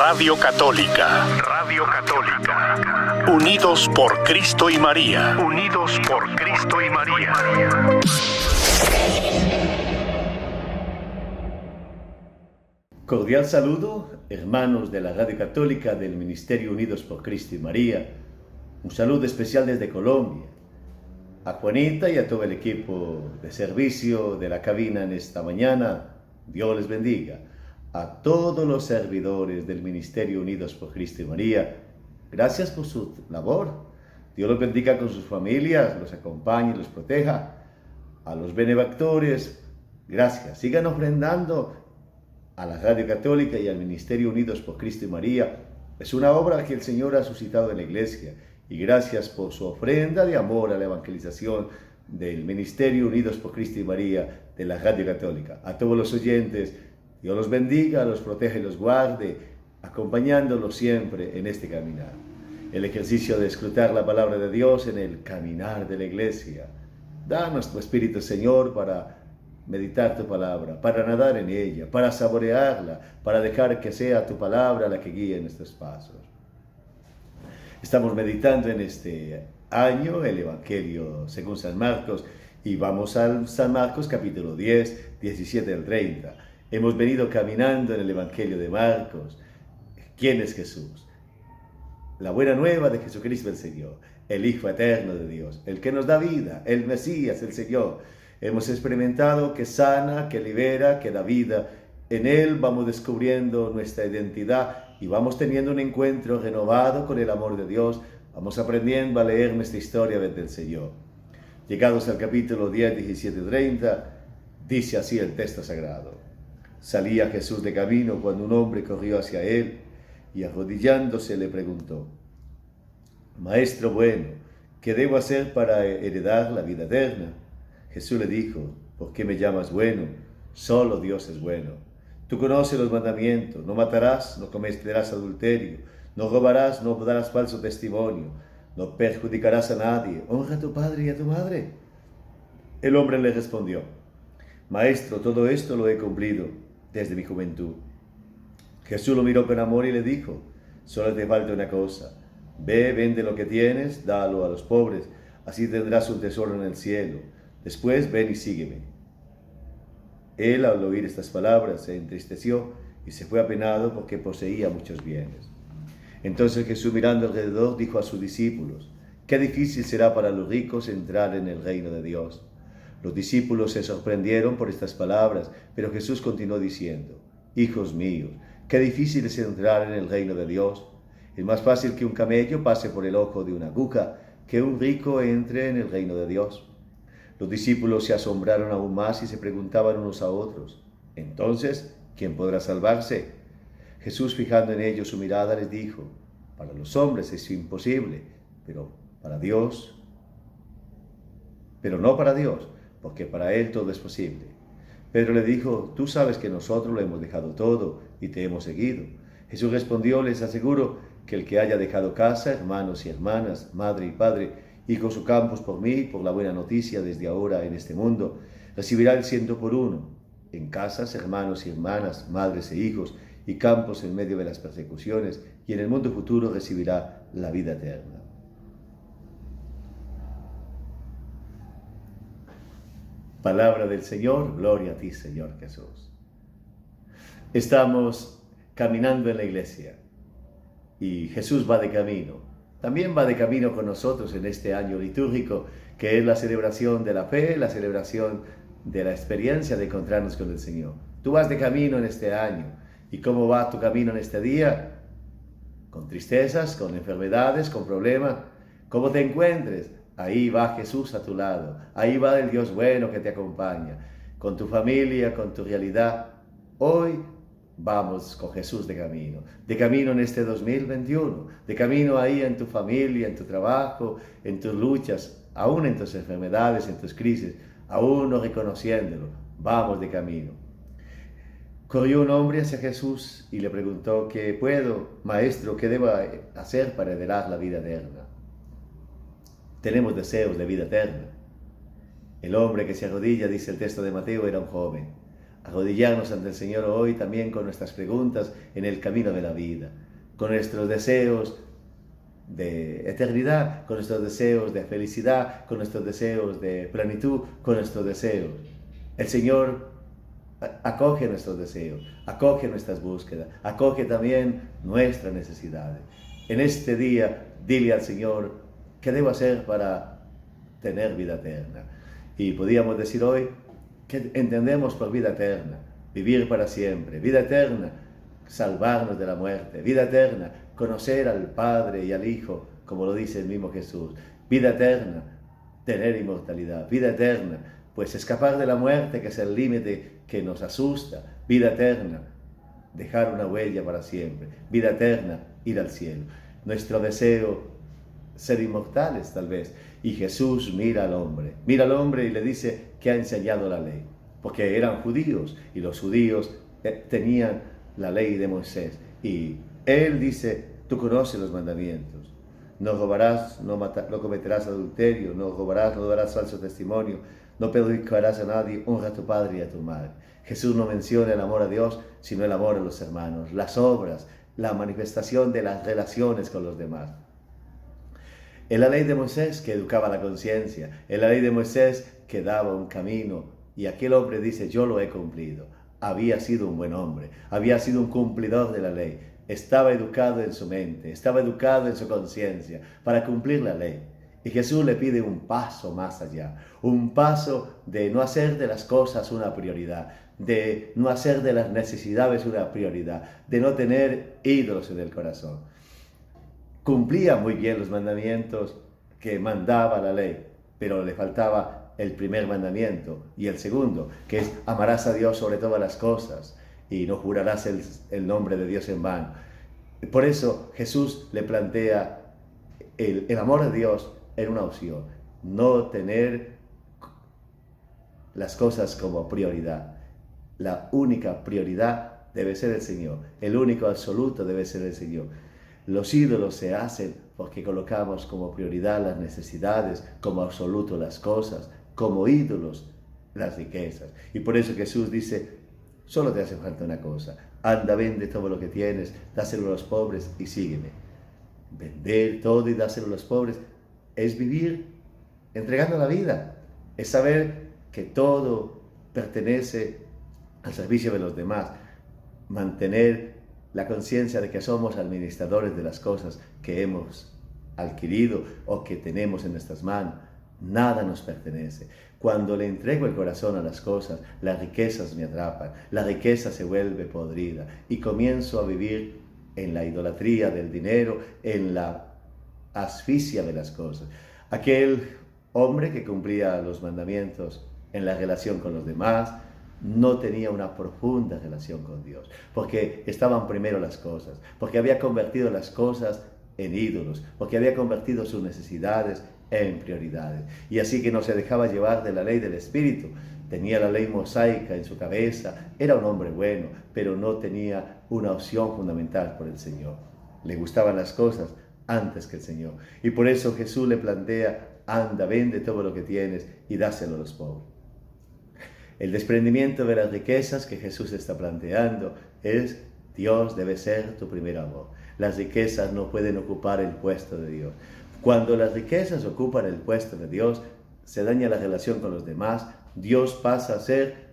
Radio Católica. Radio Católica. Unidos por Cristo y María. Unidos por Cristo y María. Cordial saludo, hermanos de la Radio Católica del Ministerio Unidos por Cristo y María. Un saludo especial desde Colombia. A Juanita y a todo el equipo de servicio de la cabina en esta mañana, Dios les bendiga. A todos los servidores del Ministerio Unidos por Cristo y María, gracias por su labor. Dios los bendiga con sus familias, los acompañe, los proteja. A los benefactores, gracias. Sigan ofrendando a la Radio Católica y al Ministerio Unidos por Cristo y María. Es una obra que el Señor ha suscitado en la Iglesia. Y gracias por su ofrenda de amor a la evangelización del Ministerio Unidos por Cristo y María de la Radio Católica. A todos los oyentes, Dios los bendiga, los proteja y los guarde, acompañándolos siempre en este caminar. El ejercicio de escrutar la palabra de Dios en el caminar de la Iglesia. Danos tu Espíritu, Señor, para meditar tu palabra, para nadar en ella, para saborearla, para dejar que sea tu palabra la que guíe nuestros pasos. Estamos meditando en este año el Evangelio según San Marcos y vamos al San Marcos capítulo 10, 17 al 30. Hemos venido caminando en el Evangelio de Marcos. ¿Quién es Jesús? La buena nueva de Jesucristo el Señor, el Hijo eterno de Dios, el que nos da vida, el Mesías, el Señor. Hemos experimentado que sana, que libera, que da vida. En Él vamos descubriendo nuestra identidad y vamos teniendo un encuentro renovado con el amor de Dios. Vamos aprendiendo a leer nuestra historia desde el Señor. Llegados al capítulo 10, 17, 30, dice así el texto sagrado. Salía Jesús de camino cuando un hombre corrió hacia Él y arrodillándose le preguntó: Maestro bueno, ¿qué debo hacer para heredar la vida eterna? Jesús le dijo: ¿por qué me llamas bueno? Solo Dios es bueno. Tú conoces los mandamientos: no matarás, no cometerás adulterio, no robarás, no darás falso testimonio, no perjudicarás a nadie, honra a tu padre y a tu madre. El hombre le respondió: Maestro, todo esto lo he cumplido desde mi juventud. Jesús lo miró con amor y le dijo: solo te falta una cosa. Ve, vende lo que tienes, dalo a los pobres, así tendrás un tesoro en el cielo. Después ven y sígueme. Él, al oír estas palabras, se entristeció y se fue apenado porque poseía muchos bienes. Entonces Jesús, mirando alrededor, dijo a sus discípulos: qué difícil será para los ricos entrar en el reino de Dios. Los discípulos se sorprendieron por estas palabras, pero Jesús continuó diciendo: hijos míos, qué difícil es entrar en el reino de Dios. Es más fácil que un camello pase por el ojo de una aguja que un rico entre en el reino de Dios. Los discípulos se asombraron aún más y se preguntaban unos a otros: entonces, ¿quién podrá salvarse? Jesús, fijando en ellos su mirada, les dijo: para los hombres es imposible, pero no para Dios, porque para Él todo es posible. Pedro le dijo: tú sabes que nosotros lo hemos dejado todo y te hemos seguido. Jesús respondió: les aseguro que el que haya dejado casa, hermanos y hermanas, madre y padre, y con su campos por mí, por la buena noticia desde ahora en este mundo, recibirá el 100 por uno, en casas, hermanos y hermanas, madres e hijos, y campos en medio de las persecuciones, y en el mundo futuro recibirá la vida eterna. Palabra del Señor, gloria a ti, Señor Jesús. Estamos caminando en la iglesia, y Jesús va de camino. También va de camino con nosotros en este año litúrgico, que es la celebración de la fe, la celebración de la experiencia de encontrarnos con el Señor. Tú vas de camino en este año. ¿Y cómo va tu camino en este día? Con tristezas, con enfermedades, con problemas. ¿Cómo te encuentres? Ahí va Jesús a tu lado. Ahí va el Dios bueno que te acompaña. Con tu familia, con tu realidad. Hoy vamos con Jesús de camino en este 2021, de camino ahí en tu familia, en tu trabajo, en tus luchas, aún en tus enfermedades, en tus crisis, aún no reconociéndolo, vamos de camino. Corrió un hombre hacia Jesús y le preguntó: ¿qué puedo, maestro, qué debo hacer para heredar la vida eterna? Tenemos deseos de vida eterna. El hombre que se arrodilla, dice el texto de Mateo, era un joven. arrodillarnos ante el Señor hoy también con nuestras preguntas en el camino de la vida, con nuestros deseos de eternidad, con nuestros deseos de felicidad, con nuestros deseos de plenitud, con nuestros deseos. El Señor acoge nuestros deseos, acoge nuestras búsquedas, acoge también nuestras necesidades. En este día, dile al Señor, ¿qué debo hacer para tener vida eterna? Y podríamos decir hoy, ¿qué entendemos por vida eterna? Vivir para siempre, vida eterna, salvarnos de la muerte, vida eterna, conocer al Padre y al Hijo, como lo dice el mismo Jesús, vida eterna, tener inmortalidad, vida eterna, pues escapar de la muerte, que es el límite que nos asusta, vida eterna, dejar una huella para siempre, vida eterna, ir al cielo. Nuestro deseo, ser inmortales tal vez, y Jesús mira al hombre y le dice que ha enseñado la ley, porque eran judíos, y los judíos tenían la ley de Moisés, y él dice, tú conoces los mandamientos, no robarás, no cometerás adulterio, no robarás, no darás falso testimonio, no perjudicarás a nadie, honra a tu padre y a tu madre. Jesús no menciona el amor a Dios, sino el amor a los hermanos, las obras, la manifestación de las relaciones con los demás. En la ley de Moisés que educaba la conciencia, en la ley de Moisés que daba un camino, y aquel hombre dice, yo lo he cumplido. Había sido un buen hombre, había sido un cumplidor de la ley, estaba educado en su mente, estaba educado en su conciencia para cumplir la ley. Y Jesús le pide un paso más allá, un paso de no hacer de las cosas una prioridad, de no hacer de las necesidades una prioridad, de no tener ídolos en el corazón. Cumplía muy bien los mandamientos que mandaba la ley, pero le faltaba el primer mandamiento y el segundo, que es amarás a Dios sobre todas las cosas y no jurarás el nombre de Dios en vano. Por eso Jesús le plantea el amor a Dios en una opción, no tener las cosas como prioridad. La única prioridad debe ser el Señor, el único absoluto debe ser el Señor. Los ídolos se hacen porque colocamos como prioridad las necesidades, como absoluto las cosas, como ídolos las riquezas. Y por eso Jesús dice, solo te hace falta una cosa, anda, vende todo lo que tienes, dáselo a los pobres y sígueme. Vender todo y dáselo a los pobres es vivir entregando la vida, es saber que todo pertenece al servicio de los demás, mantener la conciencia de que somos administradores de las cosas que hemos adquirido o que tenemos en nuestras manos. Nada nos pertenece. Cuando le entrego el corazón a las cosas, las riquezas me atrapan, la riqueza se vuelve podrida y comienzo a vivir en la idolatría del dinero, en la asfixia de las cosas. Aquel hombre que cumplía los mandamientos en la relación con los demás, no tenía una profunda relación con Dios, porque estaban primero las cosas, porque había convertido las cosas en ídolos, porque había convertido sus necesidades en prioridades, y así que no se dejaba llevar de la ley del Espíritu. Tenía la ley mosaica en su cabeza, era un hombre bueno, pero no tenía una opción fundamental por el Señor. Le gustaban las cosas antes que el Señor, y por eso Jesús le plantea, anda, vende todo lo que tienes y dáselo a los pobres. El desprendimiento de las riquezas que Jesús está planteando es, Dios debe ser tu primer amor. Las riquezas no pueden ocupar el puesto de Dios. Cuando las riquezas ocupan el puesto de Dios, se daña la relación con los demás. Dios pasa a ser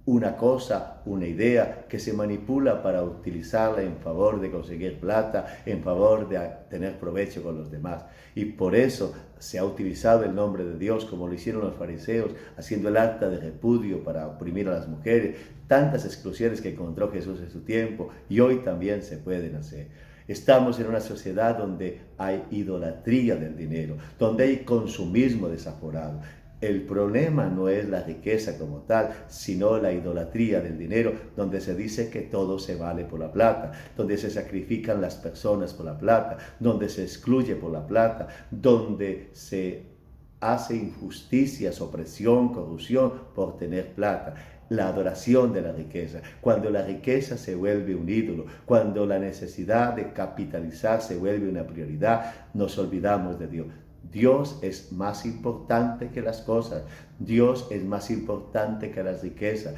una cosa, una idea que se manipula para utilizarla en favor de conseguir plata, en favor de tener provecho con los demás. Y por eso se ha utilizado el nombre de Dios como lo hicieron los fariseos, haciendo el acta de repudio para oprimir a las mujeres. Tantas exclusiones que encontró Jesús en su tiempo y hoy también se pueden hacer. Estamos en una sociedad donde hay idolatría del dinero, donde hay consumismo desaforado. El problema no es la riqueza como tal, sino la idolatría del dinero, donde se dice que todo se vale por la plata, donde se sacrifican las personas por la plata, donde se excluye por la plata, donde se hace injusticias, opresión, corrupción por tener plata. La adoración de la riqueza, cuando la riqueza se vuelve un ídolo, cuando la necesidad de capitalizar se vuelve una prioridad, nos olvidamos de Dios. Dios es más importante que las cosas, Dios es más importante que las riquezas.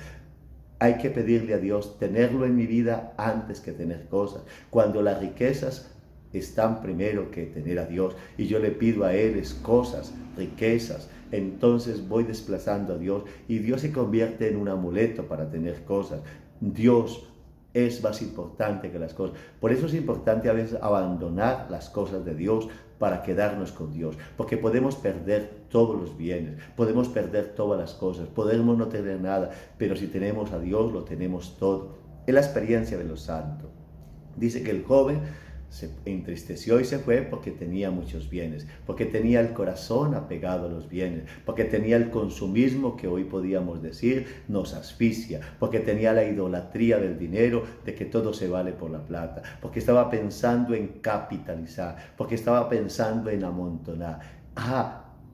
Hay que pedirle a Dios tenerlo en mi vida antes que tener cosas. Cuando las riquezas están primero que tener a Dios y yo le pido a Él cosas, riquezas, entonces voy desplazando a Dios y Dios se convierte en un amuleto para tener cosas. Dios es más importante que las cosas. Por eso es importante a veces abandonar las cosas de Dios para quedarnos con Dios, porque podemos perder todos los bienes, podemos perder todas las cosas, podemos no tener nada, pero si tenemos a Dios lo tenemos todo. Es la experiencia de los santos. Dice que el joven se entristeció y se fue porque tenía muchos bienes, porque tenía el corazón apegado a los bienes, porque tenía el consumismo que hoy podíamos decir nos asfixia, porque tenía la idolatría del dinero, de que todo se vale por la plata, porque estaba pensando en capitalizar, porque estaba pensando en amontonar.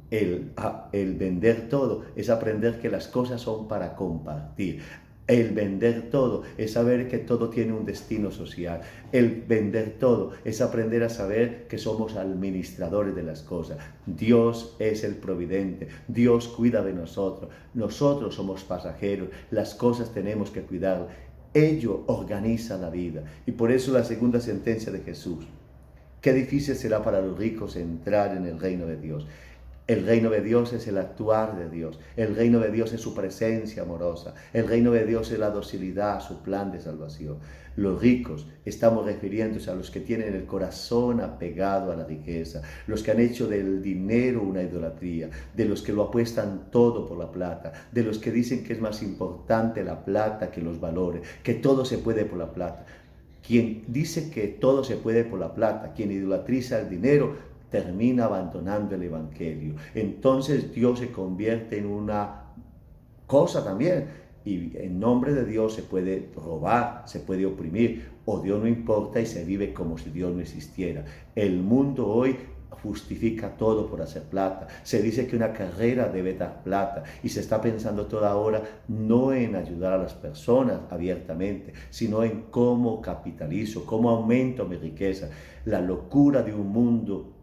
El vender todo es aprender que las cosas son para compartir. El vender todo es saber que todo tiene un destino social. El vender todo es aprender a saber que somos administradores de las cosas. Dios es el providente. Dios cuida de nosotros. Nosotros somos pasajeros. Las cosas tenemos que cuidar. Ello organiza la vida. Y por eso la segunda sentencia de Jesús. Qué difícil será para los ricos entrar en el reino de Dios. El reino de Dios es el actuar de Dios. El reino de Dios es su presencia amorosa. El reino de Dios es la docilidad, su plan de salvación. Los ricos, estamos refiriéndose a los que tienen el corazón apegado a la riqueza, los que han hecho del dinero una idolatría, de los que lo apuestan todo por la plata, de los que dicen que es más importante la plata que los valores, que todo se puede por la plata. Quien dice que todo se puede por la plata, quien idolatriza el dinero, termina abandonando el Evangelio. Entonces Dios se convierte en una cosa también. Y en nombre de Dios se puede robar, se puede oprimir, o Dios no importa y se vive como si Dios no existiera. El mundo hoy justifica todo por hacer plata. Se dice que una carrera debe dar plata y se está pensando toda hora no en ayudar a las personas abiertamente, sino en cómo capitalizo, cómo aumento mi riqueza. La locura de un mundo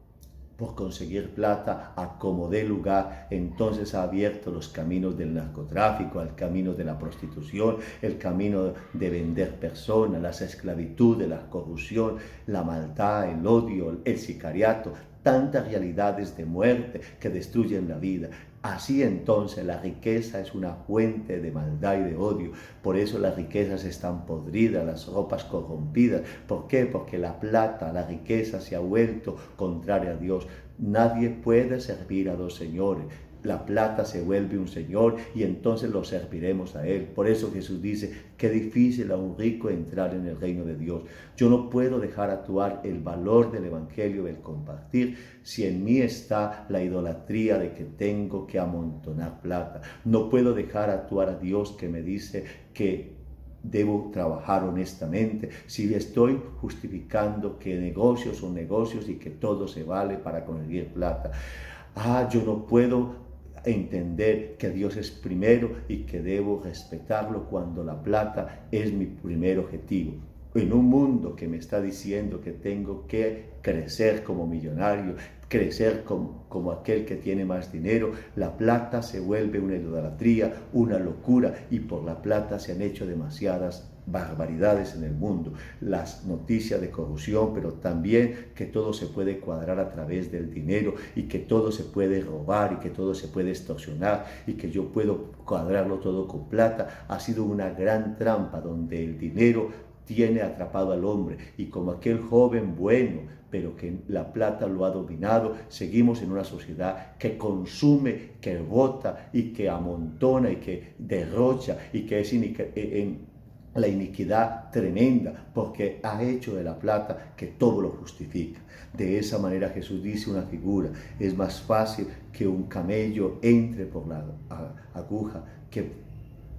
por conseguir plata a como dé lugar, entonces ha abierto los caminos del narcotráfico, el camino de la prostitución, el camino de vender personas, las esclavitudes, la corrupción, la maldad, el odio, el sicariato, tantas realidades de muerte que destruyen la vida. Así entonces la riqueza es una fuente de maldad y de odio. Por eso las riquezas están podridas, las ropas corrompidas. ¿Por qué? Porque la plata, la riqueza se ha vuelto contraria a Dios. Nadie puede servir a dos señores. La plata se vuelve un señor y entonces lo serviremos a él. Por eso Jesús dice, qué difícil a un rico entrar en el reino de Dios. Yo no puedo dejar actuar el valor del evangelio, del compartir, si en mí está la idolatría de que tengo que amontonar plata. No puedo dejar actuar a Dios que me dice que debo trabajar honestamente, si estoy justificando que negocios son negocios y que todo se vale para conseguir plata. Yo no puedo entender que Dios es primero y que debo respetarlo cuando la plata es mi primer objetivo. En un mundo que me está diciendo que tengo que crecer como millonario, crecer como aquel que tiene más dinero, la plata se vuelve una idolatría, una locura, y por la plata se han hecho demasiadas barbaridades en el mundo. Las noticias de corrupción, pero también que todo se puede cuadrar a través del dinero y que todo se puede robar y que todo se puede extorsionar y que yo puedo cuadrarlo todo con plata. Ha sido una gran trampa donde el dinero tiene atrapado al hombre, y como aquel joven bueno, pero que la plata lo ha dominado, seguimos en una sociedad que consume, que bota y que amontona y que derrocha y que es en la iniquidad tremenda, porque ha hecho de la plata que todo lo justifica. De esa manera Jesús dice una figura: es más fácil que un camello entre por la aguja que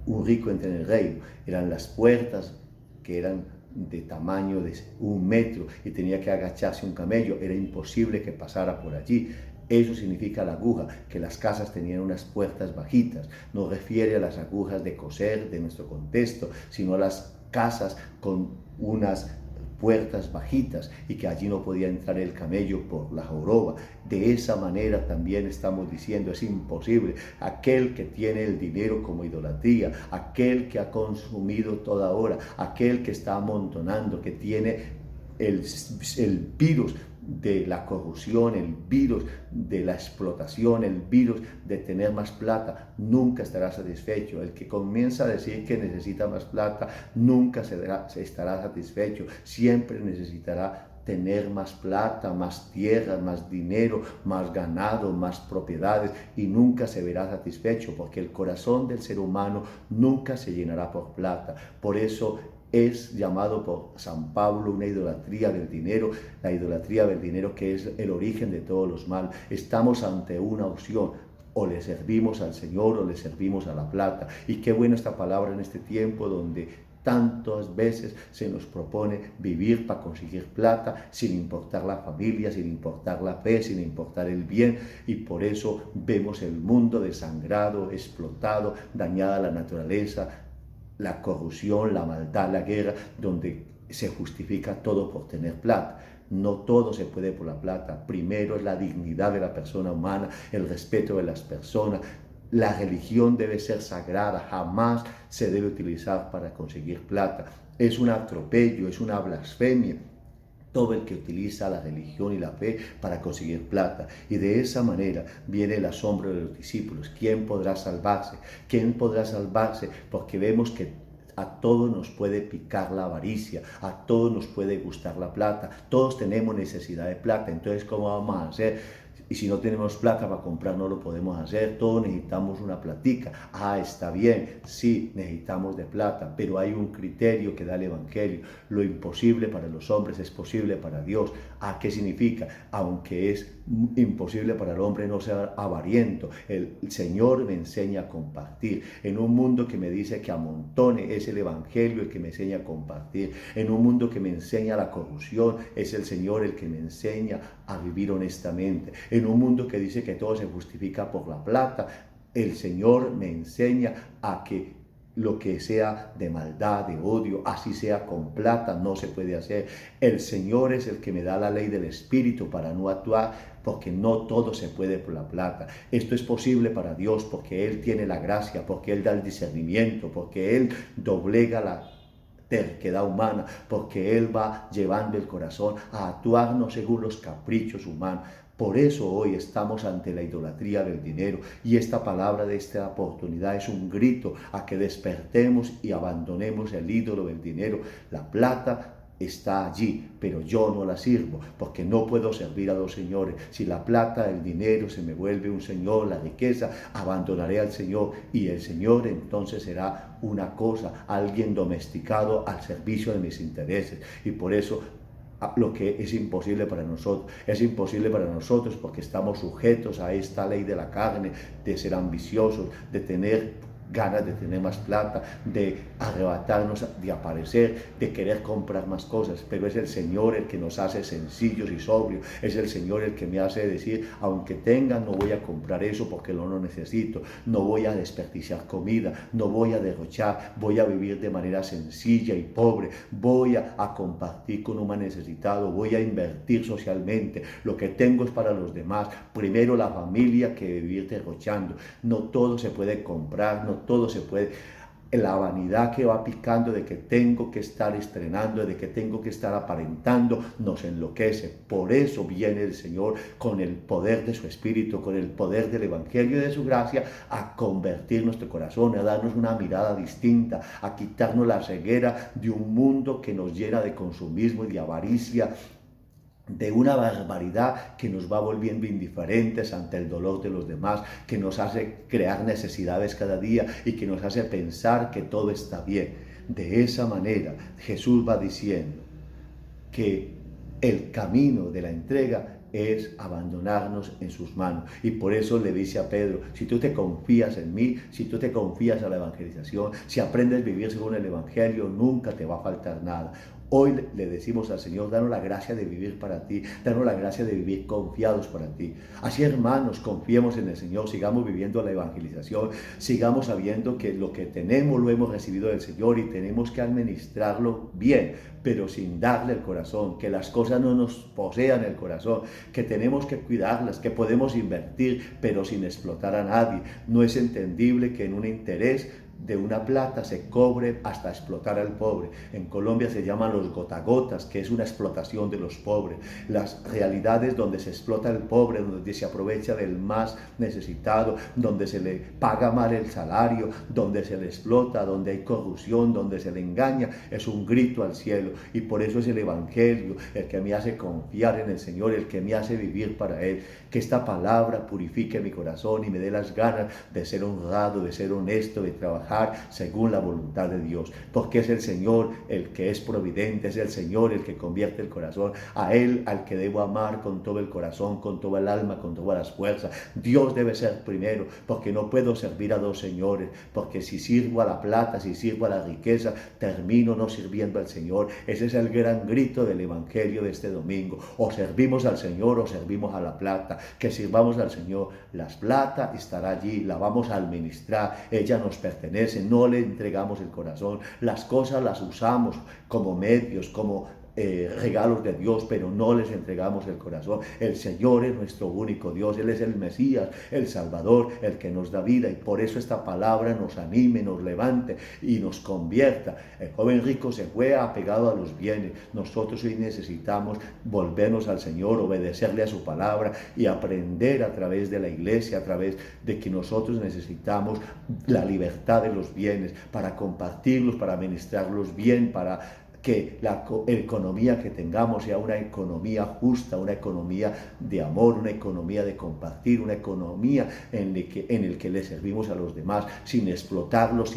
un rico entre en el reino. Eran las puertas que eran de tamaño de 1 metro y tenía que agacharse un camello, era imposible que pasara por allí. Eso significa la aguja, que las casas tenían unas puertas bajitas. No refiere a las agujas de coser de nuestro contexto, sino a las casas con unas puertas bajitas y que allí no podía entrar el camello por la joroba. De esa manera también estamos diciendo, es imposible. Aquel que tiene el dinero como idolatría, aquel que ha consumido toda hora, aquel que está amontonando, que tiene el virus de la corrupción, el virus de la explotación, el virus de tener más plata, nunca estará satisfecho. El que comienza a decir que necesita más plata, nunca se estará satisfecho. Siempre necesitará tener más plata, más tierra, más dinero, más ganado, más propiedades, y nunca se verá satisfecho, porque el corazón del ser humano nunca se llenará por plata. Por eso es llamado por San Pablo una idolatría del dinero, la idolatría del dinero que es el origen de todos los males. Estamos ante una opción: o le servimos al Señor o le servimos a la plata. Y qué buena esta palabra en este tiempo donde tantas veces se nos propone vivir para conseguir plata, sin importar la familia, sin importar la fe, sin importar el bien, y por eso vemos el mundo desangrado, explotado, dañada la naturaleza, la corrupción, la maldad, la guerra, donde se justifica todo por tener plata. No todo se puede por la plata. Primero es la dignidad de la persona humana, el respeto de las personas. La religión debe ser sagrada, jamás se debe utilizar para conseguir plata. Es un atropello, es una blasfemia todo el que utiliza la religión y la fe para conseguir plata. Y de esa manera viene el asombro de los discípulos. ¿Quién podrá salvarse? ¿Quién podrá salvarse? Porque vemos que a todos nos puede picar la avaricia, a todos nos puede gustar la plata, todos tenemos necesidad de plata. Entonces, ¿cómo vamos a hacer? Y si no tenemos plata para comprar, no lo podemos hacer. Todos necesitamos una platica. Está bien, sí, necesitamos de plata, pero hay un criterio que da el Evangelio. Lo imposible para los hombres es posible para Dios. ¿Qué significa? Aunque es imposible para el hombre no ser avariento, el Señor me enseña a compartir. En un mundo que me dice que amontone, es el Evangelio el que me enseña a compartir. En un mundo que me enseña la corrupción, es el Señor el que me enseña a vivir honestamente. En un mundo que dice que todo se justifica por la plata, el Señor me enseña a que lo que sea de maldad, de odio, así sea con plata, no se puede hacer. El Señor es el que me da la ley del Espíritu para no actuar, porque no todo se puede por la plata. Esto es posible para Dios porque Él tiene la gracia, porque Él da el discernimiento, porque Él doblega la terquedad humana, porque Él va llevando el corazón a actuar no según los caprichos humanos. Por eso hoy estamos ante la idolatría del dinero, y esta palabra de esta oportunidad es un grito a que despertemos y abandonemos el ídolo del dinero. La plata está allí, pero yo no la sirvo, porque no puedo servir a dos señores. Si la plata, el dinero se me vuelve un señor, la riqueza, abandonaré al Señor, y el Señor entonces será una cosa, alguien domesticado al servicio de mis intereses. Y por eso lo que es imposible para nosotros, es imposible para nosotros porque estamos sujetos a esta ley de la carne, de ser ambiciosos, de tener ganas de tener más plata, de arrebatarnos, de aparecer, de querer comprar más cosas. Pero es el Señor el que nos hace sencillos y sobrios. Es el Señor el que me hace decir, aunque tenga, no voy a comprar eso porque no lo necesito. No voy a desperdiciar comida, no voy a derrochar, voy a vivir de manera sencilla y pobre. Voy a compartir con un más necesitado, voy a invertir socialmente. Lo que tengo es para los demás. Primero la familia que vivir derrochando. No todo se puede comprar, no todo se puede. La vanidad que va picando de que tengo que estar estrenando, de que tengo que estar aparentando, nos enloquece. Por eso viene el Señor con el poder de su Espíritu, con el poder del Evangelio y de su gracia, a convertir nuestro corazón, a darnos una mirada distinta, a quitarnos la ceguera de un mundo que nos llena de consumismo y de avaricia, de una barbaridad que nos va volviendo indiferentes ante el dolor de los demás, que nos hace crear necesidades cada día y que nos hace pensar que todo está bien. De esa manera Jesús va diciendo que el camino de la entrega es abandonarnos en sus manos. Y por eso le dice a Pedro, si tú te confías en mí, si tú te confías a la evangelización, si aprendes a vivir según el Evangelio, nunca te va a faltar nada. Hoy le decimos al Señor, danos la gracia de vivir para ti, danos la gracia de vivir confiados para ti. Así, hermanos, confiemos en el Señor, sigamos viviendo la evangelización, sigamos sabiendo que lo que tenemos lo hemos recibido del Señor y tenemos que administrarlo bien, pero sin darle el corazón, que las cosas no nos posean el corazón, que tenemos que cuidarlas, que podemos invertir, pero sin explotar a nadie. No es entendible que en un interés de una plata se cobre hasta explotar al pobre. En Colombia se llaman los gotagotas, que es una explotación de los pobres. Las realidades donde se explota al pobre, donde se aprovecha del más necesitado, donde se le paga mal el salario, donde se le explota, donde hay corrupción, donde se le engaña, es un grito al cielo. Y por eso es el Evangelio el que me hace confiar en el Señor, el que me hace vivir para Él. Que esta palabra purifique mi corazón y me dé las ganas de ser honrado, de ser honesto, de trabajar según la voluntad de Dios, porque es el Señor el que es providente, es el Señor el que convierte el corazón, a Él al que debo amar con todo el corazón, con toda el alma, con todas las fuerzas. Dios debe ser primero, porque no puedo servir a dos señores, porque si sirvo a la plata, si sirvo a la riqueza, termino no sirviendo al Señor. Ese es el gran grito del Evangelio de este domingo: o servimos al Señor o servimos a la plata. Que sirvamos al Señor, la plata estará allí, la vamos a administrar, ella nos pertenece. No le entregamos el corazón, las cosas las usamos como medios, como regalos de Dios, pero no les entregamos el corazón. El Señor es nuestro único Dios, Él es el Mesías, el Salvador, el que nos da vida, y por eso esta palabra nos anime, nos levante y nos convierta. El joven rico se fue apegado a los bienes. Nosotros hoy necesitamos volvernos al Señor, obedecerle a su palabra y aprender a través de la iglesia, a través de que nosotros necesitamos la libertad de los bienes para compartirlos, para administrarlos bien, para que la economía que tengamos sea una economía justa, una economía de amor, una economía de compartir, una economía en el que le servimos a los demás, sin explotarlos,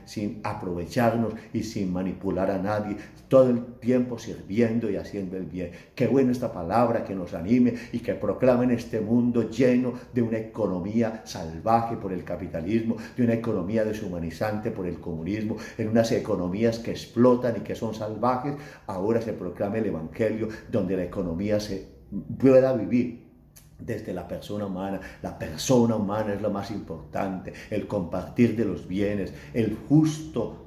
sin aprovecharnos y sin manipular a nadie, todo el tiempo sirviendo y haciendo el bien. Qué bueno esta palabra, que nos anime y que proclame en este mundo lleno de una economía salvaje por el capitalismo, de una economía deshumanizante por el comunismo, en unas economías que explotan y que son salvajes. Ahora se proclama el Evangelio, donde la economía se pueda vivir desde la persona humana. La persona humana es lo más importante, el compartir de los bienes, el justo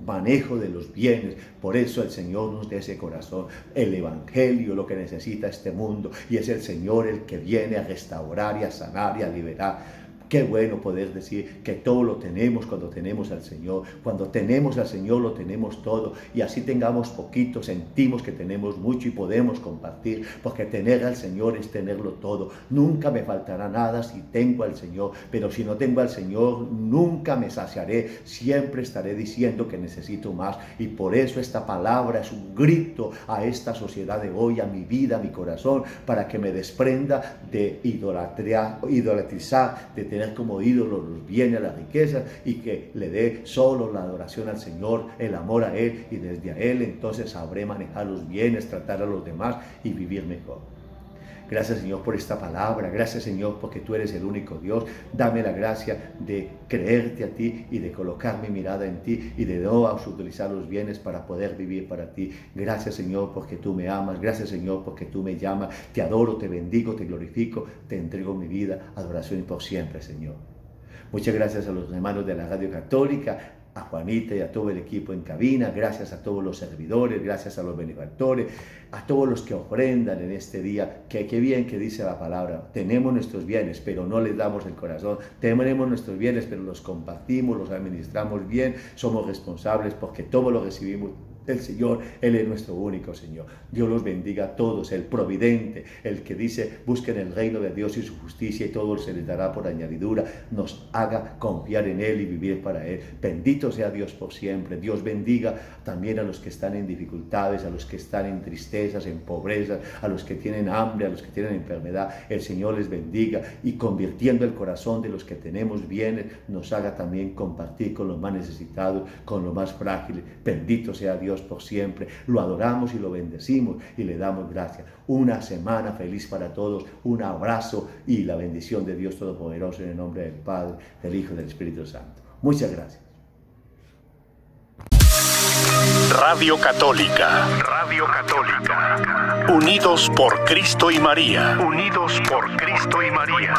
manejo de los bienes. Por eso el Señor nos da ese corazón, el Evangelio, lo que necesita este mundo, y es el Señor el que viene a restaurar y a sanar y a liberar. Qué bueno poder decir que todo lo tenemos cuando tenemos al Señor. Cuando tenemos al Señor lo tenemos todo, y así tengamos poquito, sentimos que tenemos mucho y podemos compartir, porque tener al Señor es tenerlo todo. Nunca me faltará nada si tengo al Señor, pero si no tengo al Señor nunca me saciaré, siempre estaré diciendo que necesito más. Y por eso esta palabra es un grito a esta sociedad de hoy, a mi vida, a mi corazón, para que me desprenda de idolatrizar, de tener como ídolos los bienes, las riquezas, y que le dé solo la adoración al Señor, el amor a Él, y desde a Él entonces sabré manejar los bienes, tratar a los demás y vivir mejor. Gracias, Señor, por esta palabra. Gracias, Señor, porque tú eres el único Dios. Dame la gracia de creerte a ti y de colocar mi mirada en ti y de no utilizar los bienes para poder vivir para ti. Gracias, Señor, porque tú me amas. Gracias, Señor, porque tú me llamas. Te adoro, te bendigo, te glorifico, te entrego mi vida, adoración y por siempre, Señor. Muchas gracias a los hermanos de la Radio Católica, a Juanita y a todo el equipo en cabina. Gracias a todos los servidores, gracias a los benefactores, a todos los que ofrendan en este día. Qué bien que dice la palabra: tenemos nuestros bienes, pero no les damos el corazón. Tenemos nuestros bienes, pero los compartimos, los administramos bien, somos responsables, porque todo lo recibimos del Señor. Él es nuestro único Señor. Dios los bendiga a todos, el providente, el que dice: busquen el reino de Dios y su justicia, y todo se les dará por añadidura. Nos haga confiar en Él y vivir para Él. Bendito sea Dios por siempre. Dios bendiga también a los que están en dificultades, a los que están en tristezas, en pobreza, a los que tienen hambre, a los que tienen enfermedad. El Señor les bendiga, y convirtiendo el corazón de los que tenemos bienes, nos haga también compartir con los más necesitados, con los más frágiles. Bendito sea Dios por siempre. Lo adoramos y lo bendecimos y le damos gracias. Una semana feliz para todos, un abrazo y la bendición de Dios Todopoderoso, en el nombre del Padre, del Hijo y del Espíritu Santo. Muchas gracias. Radio Católica. Radio Católica. Unidos por Cristo y María. Unidos por Cristo y María.